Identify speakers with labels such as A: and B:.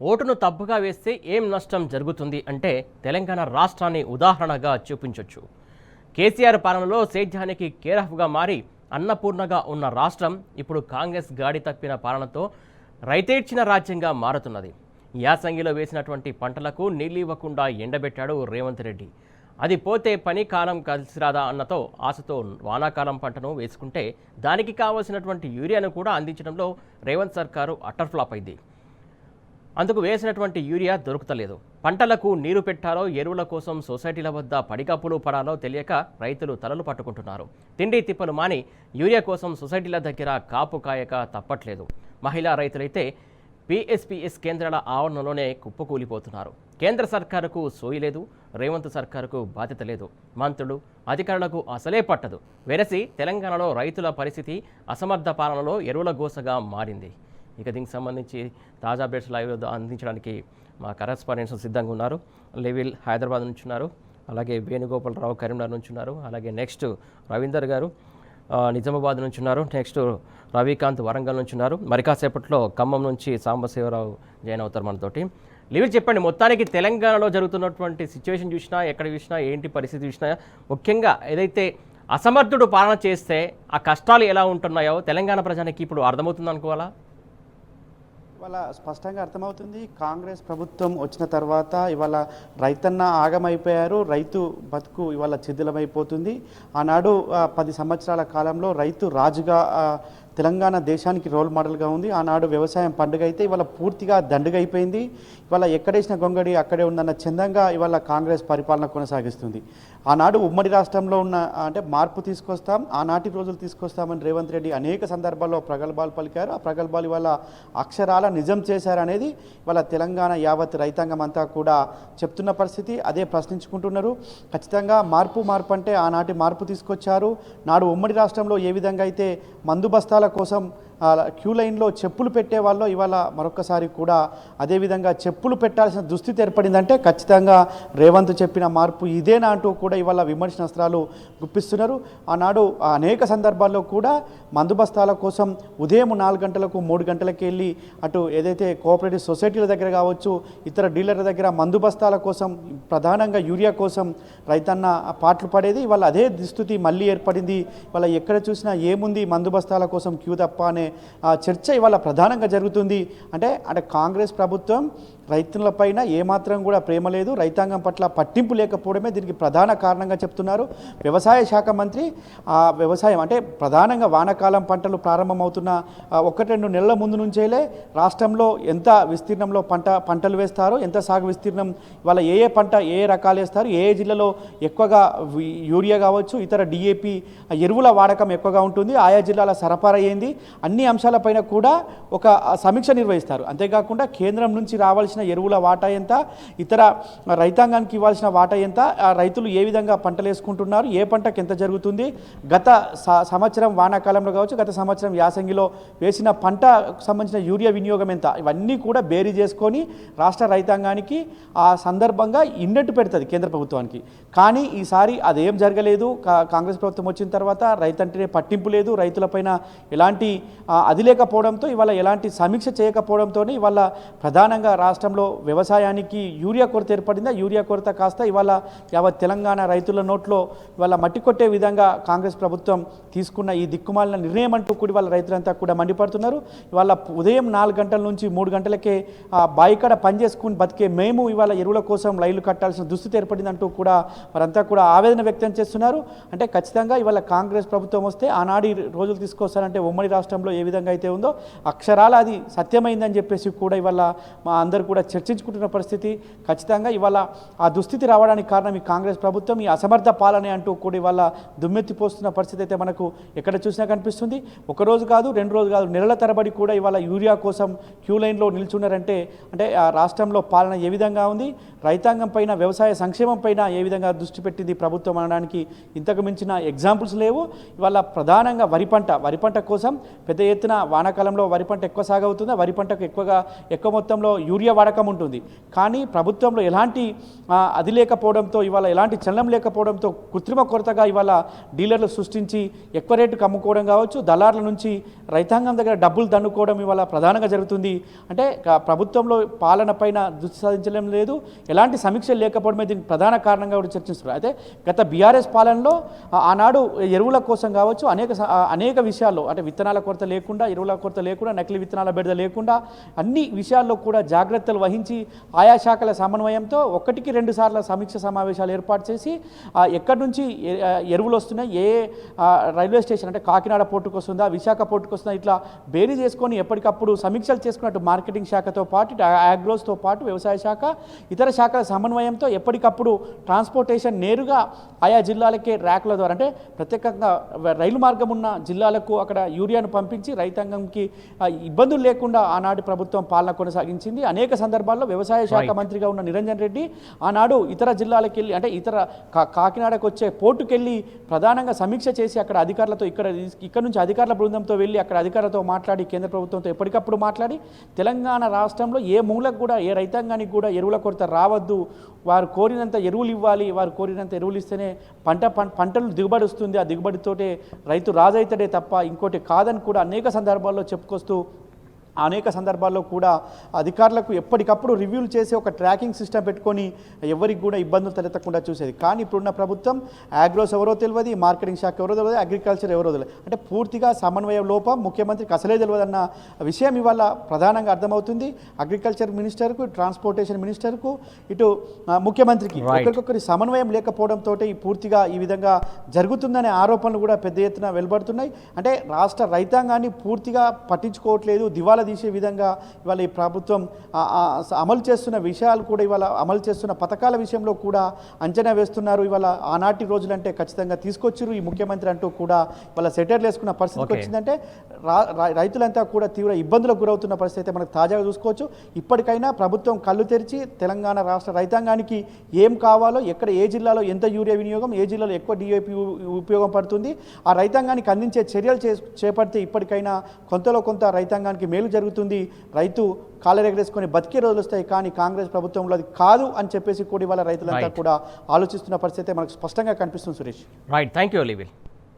A: ఓటును తప్పుగా వేస్తే ఏం నష్టం జరుగుతుంది అంటే తెలంగాణ రాష్ట్రాన్ని ఉదాహరణగా చూపించొచ్చు. కేసీఆర్ పాలనలో సేద్యానికి కేరాఫ్గా మారి అన్నపూర్ణగా ఉన్న రాష్ట్రం ఇప్పుడు కాంగ్రెస్ గాడి తప్పిన పాలనతో రైతేడ్చిన రాజ్యంగా మారుతున్నది. యాసంగిలో వేసినటువంటి పంటలకు నీళ్ళివ్వకుండా ఎండబెట్టాడు రేవంత్ రెడ్డి. అది పోతే పని కాలం కలిసిరాదా అన్నతో ఆశతో వానాకాలం పంటను వేసుకుంటే దానికి కావలసినటువంటి యూరియాను కూడా అందించడంలో రేవంత్ సర్కారు అటర్ ఫ్లాప్ అయింది. అందుకు వేసినటువంటి యూరియా దొరుకుతలేదు. పంటలకు నీరు పెట్టాలో ఎరువుల కోసం సొసైటీల వద్ద పడికప్పులు పడాలో తెలియక రైతులు తలలు పట్టుకుంటున్నారు. తిండి తిప్పలు మాని యూరియా కోసం సొసైటీల దగ్గర కాపు కాయక తప్పట్లేదు. మహిళా రైతులైతే పిఎస్పిఎస్ కేంద్రాల ఆవరణలోనే కుప్పకూలిపోతున్నారు. కేంద్ర సర్కారుకు సోయి లేదు, రేవంత్ సర్కారుకు బాధ్యత లేదు, మంత్రులు అధికారులకు అసలే పట్టదు. వెరసి తెలంగాణలో రైతుల పరిస్థితి అసమర్థ పాలనలో ఎరువుల గోసగా మారింది. ఇక దీనికి సంబంధించి తాజా అప్డేట్స్ లైవ్ అందించడానికి మా కరెస్పాండెంట్స్ సిద్ధంగా ఉన్నారు. లెవిల్ హైదరాబాద్ నుంచి ఉన్నారు, అలాగే వేణుగోపాలరావు కరీంనగర్ నుంచి ఉన్నారు, అలాగే నెక్స్ట్ రవీందర్ గారు నిజామాబాద్ నుంచి ఉన్నారు, నెక్స్ట్ రవికాంత్ వరంగల్ నుంచి ఉన్నారు. మరి కాసేపట్లో ఖమ్మం నుంచి సాంబశివరావు జాయిన్ అవుతారు మనతోటి. లివిల్ చెప్పండి, మొత్తానికి తెలంగాణలో జరుగుతున్నటువంటి సిచ్యువేషన్ చూసినా, ఎక్కడ చూసినా, ఏంటి పరిస్థితి చూసినా, ముఖ్యంగా ఏదైతే అసమర్థుడు పాలన చేస్తే ఆ కష్టాలు ఎలా ఉంటున్నాయో తెలంగాణ ప్రజానికి ఇప్పుడు అర్థమవుతుంది అనుకోవాలా?
B: ఇవాళ స్పష్టంగా అర్థమవుతుంది. కాంగ్రెస్ ప్రభుత్వం వచ్చిన తర్వాత ఇవాళ రైతన్న ఆగమైపోయారు, రైతు బతుకు ఇవాళ చిద్దులమైపోతుంది. ఆనాడు 10 సంవత్సరాల కాలంలో రైతు రాజుగా తెలంగాణ దేశానికి రోల్ మోడల్గా ఉంది. ఆనాడు వ్యవసాయం పండుగ అయితే ఇవాళ పూర్తిగా దండుగ అయిపోయింది. ఇవాళ ఎక్కడేసిన గొంగడి అక్కడే ఉందన్న చందంగా ఇవాళ కాంగ్రెస్ పరిపాలన కొనసాగిస్తుంది. ఆనాడు ఉమ్మడి రాష్ట్రంలో ఉన్న అంటే మార్పు తీసుకొస్తాం, ఆనాటి రోజులు తీసుకొస్తామని రేవంత్ రెడ్డి అనేక సందర్భాల్లో ప్రగల్భాలు పలికారు. ఆ ప్రగల్భాలు ఇవాళ అక్షరాల నిజం చేశారనేది ఇవాళ తెలంగాణ యావత్ రైతాంగం అంతా కూడా చెప్తున్న పరిస్థితి. అదే ప్రశ్నించుకుంటున్నారు. ఖచ్చితంగా మార్పు అంటే ఆనాటి మార్పు తీసుకొచ్చారు. నాడు ఉమ్మడి రాష్ట్రంలో ఏ విధంగా అయితే మందు బస్తాల కోసం క్యూ లైన్లో చెప్పులు పెట్టేవాళ్ళు ఇవాళ మరొకసారి కూడా అదేవిధంగా చెప్పులు పెట్టాల్సిన దుస్థితి ఏర్పడిందంటే ఖచ్చితంగా రేవంత్ చెప్పిన మార్పు ఇదేనా అంటూ కూడా ఇవాళ విమర్శనాస్త్రాలు గుప్పిస్తున్నారు. ఆనాడు అనేక సందర్భాల్లో కూడా మందు బస్తాల కోసం ఉదయం 4 గంటలకు 3 గంటలకు వెళ్ళి అటు ఏదైతే కోఆపరేటివ్ సొసైటీల దగ్గర కావచ్చు, ఇతర డీలర్ల దగ్గర మందు బస్తాల కోసం ప్రధానంగా యూరియా కోసం రైతన్న పాటలు పడేది. ఇవాళ అదే దుస్థితి మళ్ళీ ఏర్పడింది. ఇవాళ ఎక్కడ చూసినా ఏముంది మందు బస్తాల కోసం క్యూ తప్ప అనే చర్చ ఇవాళ ప్రధానంగా జరుగుతుంది. అంటే కాంగ్రెస్ ప్రభుత్వం రైతులపైన ఏమాత్రం కూడా ప్రేమ లేదు, రైతాంగం పట్ల పట్టింపు లేకపోవడమే దీనికి ప్రధాన కారణంగా చెప్తున్నారు. వ్యవసాయ శాఖ మంత్రి వ్యవసాయం అంటే ప్రధానంగా వానాకాలం పంటలు ప్రారంభమవుతున్న 1-2 నెలల ముందు నుంచేలే రాష్ట్రంలో ఎంత విస్తీర్ణంలో పంటలు వేస్తారో, ఎంత సాగు విస్తీర్ణం ఇవాళ ఏ పంట ఏ రకాలు వేస్తారు, ఏ జిల్లాలో ఎక్కువగా యూరియా కావచ్చు, ఇతర డిఏపి ఎరువుల వాడకం ఎక్కువగా ఉంటుంది, ఆయా జిల్లాల సరఫరా అయ్యింది, అన్ని అంశాలపైన కూడా ఒక సమీక్ష నిర్వహిస్తారు. అంతేకాకుండా కేంద్రం నుంచి రావాల్సిన ఎరువుల వాటా ఎంత, ఇతర రైతాంగానికి ఇవ్వాల్సిన వాటా ఎంత, రైతులు ఏ విధంగా పంటలు వేసుకుంటున్నారు, ఏ పంటకు ఎంత జరుగుతుంది, గత సంవత్సరం వానాకాలంలో కావచ్చు, గత సంవత్సరం యాసంగిలో వేసిన పంట సంబంధించిన యూరియా వినియోగం ఎంత, ఇవన్నీ కూడా బేరీ చేసుకొని రాష్ట్ర రైతాంగానికి ఆ సందర్భంగా ఇండెంట్ పెడుతుంది కేంద్ర ప్రభుత్వానికి. కానీ ఈసారి అదేం జరగలేదు. కాంగ్రెస్ ప్రభుత్వం వచ్చిన తర్వాత రైతంటేనే పట్టింపు లేదు, రైతులపైన ఎలాంటి అది లేకపోవడంతో ఇవాళ ఎలాంటి సమీక్ష చేయకపోవడంతో ఇవాళ ప్రధానంగా రాష్ట్రంలో వ్యవసాయానికి యూరియా కొరత ఏర్పడింది. యూరియా కొరత కాస్త ఇవాళ యావత్ తెలంగాణ రైతుల నోట్లో ఇవాళ మట్టి కొట్టే విధంగా కాంగ్రెస్ ప్రభుత్వం తీసుకున్న ఈ దిక్కుమాలిన నిర్ణయం అంటూ కూడా ఇవాళ రైతులంతా కూడా మండిపడుతున్నారు. ఇవాళ ఉదయం 4 గంటల నుంచి 3 గంటలకే బాయికాడ పనిచేసుకుని బతికే మేము ఇవాళ ఎరువుల కోసం లైన్లు కట్టాల్సిన దుస్థితి ఏర్పడిందంటూ కూడా వారంతా కూడా ఆవేదన వ్యక్తం చేస్తున్నారు. అంటే ఖచ్చితంగా ఇవాళ కాంగ్రెస్ ప్రభుత్వం వస్తే ఆనాడి రోజులు తీసుకొస్తారంటే ఉమ్మడి రాష్ట్రంలో ఏ విధంగా అయితే ఉందో అక్షరాల అది సత్యమైందని చెప్పేసి కూడా ఇవాళ మా అందరూ కూడా చర్చించుకుంటున్న పరిస్థితి. ఖచ్చితంగా ఇవాళ ఆ దుస్థితి రావడానికి కారణం ఈ కాంగ్రెస్ ప్రభుత్వం, ఈ అసమర్థ పాలనే అంటూ కూడా ఇవాళ దుమ్మెత్తిపోస్తున్న పరిస్థితి అయితే మనకు ఎక్కడ చూసినా కనిపిస్తుంది. 1 రోజు కాదు, 2 రోజు కాదు, నెలల తరబడి కూడా ఇవాళ యూరియా కోసం క్యూ లైన్లో నిల్చున్నారంటే అంటే ఆ రాష్ట్రంలో పాలన ఏ విధంగా ఉంది, రైతాంగం పైన వ్యవసాయ సంక్షేమం పైన ఏ విధంగా దృష్టి పెట్టింది ప్రభుత్వం అనడానికి ఇంతకు మించిన ఎగ్జాంపుల్స్ లేవు. ఇవాళ ప్రధానంగా వరి పంట కోసం పెద్ద ఎత్తున వానాకాలంలో వరి పంట ఎక్కువ సాగు అవుతుంది, వరి పంటకు ఎక్కువ మొత్తంలో యూరియా వాడకం ఉంటుంది. కానీ ప్రభుత్వంలో ఎలాంటి అది లేకపోవడంతో, ఇవాళ ఎలాంటి చలనం లేకపోవడంతో కృత్రిమ కొరతగా ఇవాళ డీలర్లు సృష్టించి ఎక్కువ రేటుకు అమ్ముకోవడం కావచ్చు, దళారుల నుంచి రైతాంగం దగ్గర డబ్బులు దండుకోవడం ఇవాళ ప్రధానంగా జరుగుతుంది. అంటే ప్రభుత్వంలో పాలన పైన దృష్టి సాధించడం లేదు, ఎలాంటి సమీక్షలు లేకపోవడమే దీనికి ప్రధాన కారణంగా కూడా చర్చిస్తున్నారు. అయితే గత బీఆర్ఎస్ పాలనలో ఆనాడు ఎరువుల కోసం కావచ్చు, అనేక విషయాల్లో, అంటే విత్తనాల కొరత లేకుండా, ఎరువుల కొరత లేకుండా, నకిలీ విత్తనాల బెడద లేకుండా అన్ని విషయాల్లో కూడా జాగ్రత్తలు వహించి ఆయా శాఖల సమన్వయంతో 1-2 సార్లు సమీక్ష సమావేశాలు ఏర్పాటు చేసి ఎక్కడి నుంచి ఎరువులు వస్తున్నాయి, ఏ రైల్వే స్టేషన్ అంటే కాకినాడ పోర్టుకు వస్తుందా, విశాఖ పోర్టుకు వస్తుందా, ఇట్లా బేరీ చేసుకొని ఎప్పటికప్పుడు సమీక్షలు చేసుకున్నట్టు మార్కెటింగ్ శాఖతో పాటు, అగ్రోస్తో పాటు వ్యవసాయ శాఖ, ఇతర శాఖల సమన్వయంతో ఎప్పటికప్పుడు ట్రాన్స్పోర్టేషన్ నేరుగా ఆయా జిల్లాలకే ర్యాక్ల ద్వారా, అంటే ప్రత్యేకంగా రైలు మార్గం ఉన్న జిల్లాలకు అక్కడ యూరియాను పంపించి రైతాంగంకి ఇబ్బందులు లేకుండా ఆనాటి ప్రభుత్వం పాలన కొనసాగించింది. అనేక సందర్భాల్లో వ్యవసాయ శాఖ మంత్రిగా ఉన్న నిరంజన్ రెడ్డి ఆనాడు ఇతర జిల్లాలకు వెళ్ళి, అంటే ఇతర కాకినాడకు వచ్చే పోర్టుకు వెళ్ళి ప్రధానంగా సమీక్ష చేసి అక్కడ అధికారులతో, ఇక్కడ నుంచి అధికారుల బృందంతో వెళ్ళి అక్కడ అధికారులతో మాట్లాడి, కేంద్ర ప్రభుత్వంతో ఎప్పటికప్పుడు మాట్లాడి తెలంగాణ రాష్ట్రంలో ఏ మూలకు కూడా, ఏ రైతాంగానికి కూడా ఎరువుల కొరత రావద్దు, వారు కోరినంత ఎరువులు ఇవ్వాలి, వారు కోరినంత ఎరువులు ఇస్తేనే పంటలు దిగుబడి వస్తుంది, ఆ దిగుబడితోటే రైతు రాజైతడే తప్ప ఇంకోటి కాదని కూడా అనేక సందర్భాల్లో చెప్పుకొస్తూ, అనేక సందర్భాల్లో కూడా అధికారులకు ఎప్పటికప్పుడు రివ్యూలు చేసి ఒక ట్రాకింగ్ సిస్టమ్ పెట్టుకొని ఎవరికి కూడా ఇబ్బందులు తలెత్తకుండా చూసేది. కానీ ఇప్పుడున్న ప్రభుత్వం అగ్రోస్ ఎవరో తెలియదు, మార్కెటింగ్ శాఖ ఎవరో తెలియదు, అగ్రికల్చర్ ఎవరో తెలియదు, అంటే పూర్తిగా సమన్వయ లోపం ముఖ్యమంత్రికి అసలే తెలియదన్న విషయం ఇవాళ ప్రధానంగా అర్థమవుతుంది. అగ్రికల్చర్ మినిస్టర్కు, ట్రాన్స్పోర్టేషన్ మినిస్టర్కు, ఇటు ముఖ్యమంత్రికి ఒకరికొకరి సమన్వయం లేకపోవడంతో పూర్తిగా ఈ విధంగా జరుగుతుందనే ఆరోపణలు కూడా పెద్ద ఎత్తున వెలువడుతున్నాయి. అంటే రాష్ట్ర రైతాంగాన్ని పూర్తిగా పట్టించుకోవట్లేదు, దివాలా తీసే విధంగా ఇవాళ ఈ ప్రభుత్వం అమలు చేస్తున్న విషయాలు కూడా, ఇవాళ అమలు చేస్తున్న పథకాల విషయంలో కూడా అంచనా వేస్తున్నారు. ఇవాళ ఆనాటి రోజులంటే ఖచ్చితంగా తీసుకొచ్చిరు ఈ ముఖ్యమంత్రి అంటూ కూడా ఇవాళ సెటర్లు వేసుకున్న పరిస్థితికి వచ్చిందంటే రైతులంతా కూడా తీవ్ర ఇబ్బందులకు గురవుతున్న పరిస్థితి అయితే మనకు తాజాగా చూసుకోవచ్చు. ఇప్పటికైనా ప్రభుత్వం కళ్ళు తెరిచి తెలంగాణ రాష్ట్ర రైతాంగానికి ఏం కావాలో, ఎక్కడ ఏ జిల్లాలో ఎంత యూరియా వినియోగం, ఏ జిల్లాలో ఎక్కువ డిఏపి ఉపయోగం పడుతుంది, ఆ రైతాంగానికి అందించే చర్యలు చేపడితే ఇప్పటికైనా కొంతలో కొంత రైతాంగానికి మేలు జరుగుతుంది, రైతు కాళ్ళరెగరేసుకొని బతికే రోజులు వస్తాయి. కానీ కాంగ్రెస్ ప్రభుత్వంలో అది కాదు అని చెప్పేసి కూడా ఇవాళ రైతులంతా కూడా ఆలోచిస్తున్న పరిస్థితి మనకు స్పష్టంగా కనిపిస్తుంది. Suresh,
A: right, thank you లివిల్.